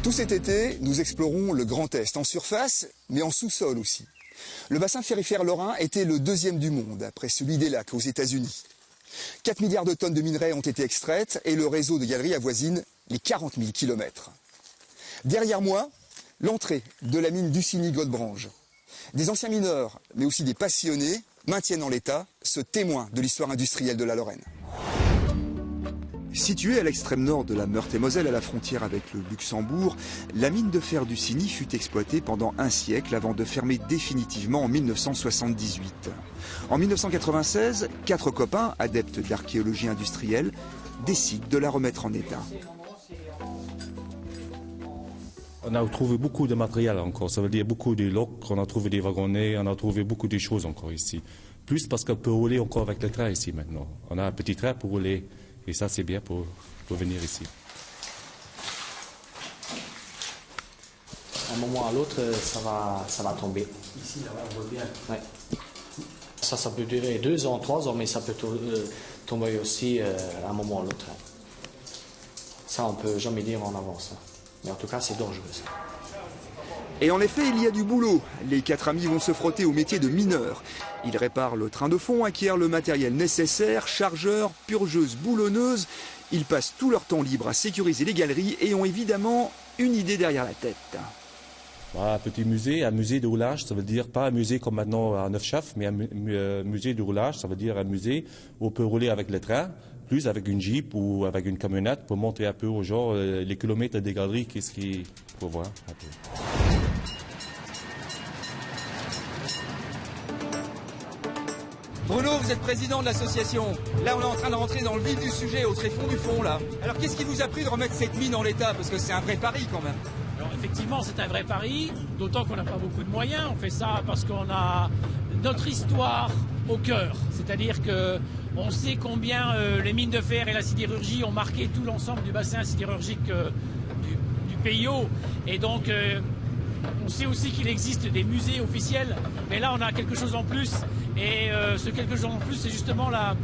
Tout cet été, nous explorons le Grand Est en surface, mais en sous-sol aussi. Le bassin ferrifère lorrain était le deuxième du monde, après celui des lacs aux États-Unis. 4 milliards de tonnes de minerais ont été extraites et le réseau de galeries avoisine les 40 000 kilomètres. Derrière moi, l'entrée de la mine d'Ussigny-Godebrange. Des anciens mineurs, mais aussi des passionnés, maintiennent en l'état ce témoin de l'histoire industrielle de la Lorraine. Située à l'extrême nord de la Meurthe-et-Moselle, à la frontière avec le Luxembourg, la mine de fer d'Ussigny fut exploitée pendant un siècle avant de fermer définitivement en 1978. En 1996, 4 copains, adeptes d'archéologie industrielle, décident de la remettre en état. On a trouvé beaucoup de matériel encore, ça veut dire beaucoup de loks, on a trouvé des wagonnets, on a trouvé beaucoup de choses encore ici. Plus parce qu'on peut rouler encore avec le train ici maintenant. On a un petit train pour rouler. Et ça, c'est bien pour venir ici. À un moment à l'autre, ça va tomber. Ici, là, on voit bien. Ouais. Ça peut durer 2 ans, 3 ans, mais ça peut tomber aussi à un moment à l'autre. Ça, on ne peut jamais dire en avance. Mais en tout cas, c'est dangereux. Ça. Et en effet, il y a du boulot. Les 4 amis vont se frotter au métier de mineur. Ils réparent le train de fond, acquièrent le matériel nécessaire, chargeurs, purgeuses, boulonneuses. Ils passent tout leur temps libre à sécuriser les galeries et ont évidemment une idée derrière la tête. Un petit musée, un musée de roulage, ça veut dire pas un musée comme maintenant à Neufchâteau, mais un musée de roulage, ça veut dire un musée où on peut rouler avec le train, plus avec une Jeep ou avec une camionnette pour montrer un peu aux gens les kilomètres des galeries, qu'est-ce qu'il faut voir un peu. Bruno, vous êtes président de l'association. Là, on est en train de rentrer dans le vif du sujet, au tréfonds du fond, là. Alors, qu'est-ce qui vous a pris de remettre cette mine en l'état? Parce que c'est un vrai pari, quand même. Alors, effectivement, c'est un vrai pari, d'autant qu'on n'a pas beaucoup de moyens. On fait ça parce qu'on a notre histoire au cœur. C'est-à-dire qu'on sait combien les mines de fer et la sidérurgie ont marqué tout l'ensemble du bassin sidérurgique du pays haut. Et donc, on sait aussi qu'il existe des musées officiels, mais là, on a quelque chose en plus. Et ce quelque chose en plus, c'est justement la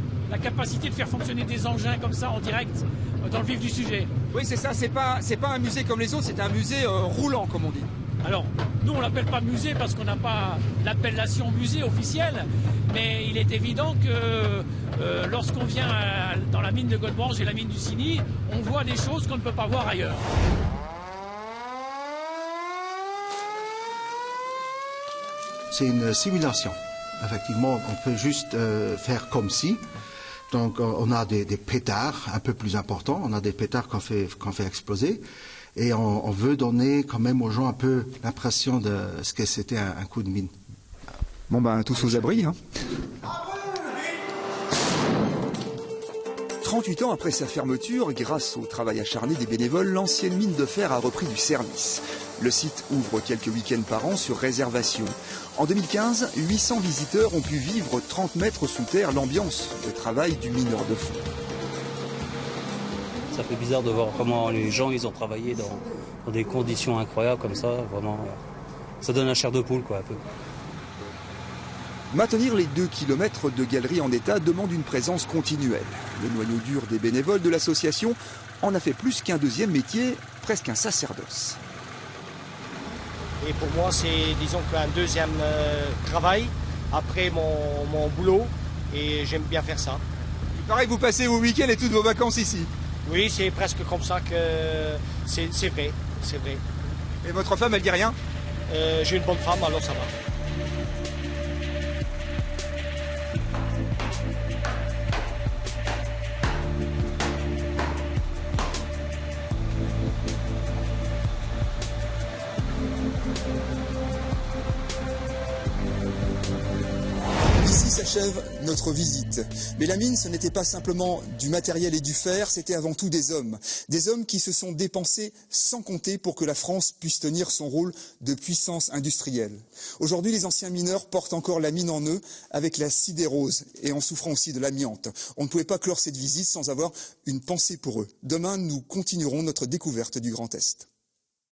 capacité de faire fonctionner des engins comme ça en direct dans le vif du sujet. Oui, c'est ça, c'est pas un musée comme les autres, c'est un musée roulant, comme on dit. Alors, nous, on l'appelle pas musée parce qu'on n'a pas l'appellation musée officielle, mais il est évident que lorsqu'on vient dans la mine de Godebrange et la mine d'Ussigny, on voit des choses qu'on ne peut pas voir ailleurs. C'est une simulation. Effectivement, on peut juste faire comme si. Donc, on a des pétards un peu plus importants. On a des pétards qu'on fait exploser. Et on veut donner quand même aux gens un peu l'impression de ce que c'était un coup de mine. Bon ben, tous aux abris, hein. 38 ans après sa fermeture, grâce au travail acharné des bénévoles, l'ancienne mine de fer a repris du service. Le site ouvre quelques week-ends par an sur réservation. En 2015, 800 visiteurs ont pu vivre 30 mètres sous terre l'ambiance de travail du mineur de fond. Ça fait bizarre de voir comment les gens ils ont travaillé dans des conditions incroyables comme ça. Vraiment, ça donne un chair de poule, quoi, un peu. Maintenir les 2 kilomètres de galerie en état demande une présence continuelle. Le noyau dur des bénévoles de l'association en a fait plus qu'un deuxième métier, presque un sacerdoce. Et pour moi, c'est, disons, un deuxième travail après mon boulot. Et j'aime bien faire ça. Il paraît que vous passez vos week-ends et toutes vos vacances ici. Oui, c'est presque comme ça que c'est vrai. C'est vrai. Et votre femme, elle dit rien? J'ai une bonne femme, alors ça va. Ici s'achève notre visite. Mais la mine, ce n'était pas simplement du matériel et du fer, c'était avant tout des hommes. Des hommes qui se sont dépensés sans compter pour que la France puisse tenir son rôle de puissance industrielle. Aujourd'hui, les anciens mineurs portent encore la mine en eux avec la sidérose et en souffrant aussi de l'amiante. On ne pouvait pas clore cette visite sans avoir une pensée pour eux. Demain, nous continuerons notre découverte du Grand Est.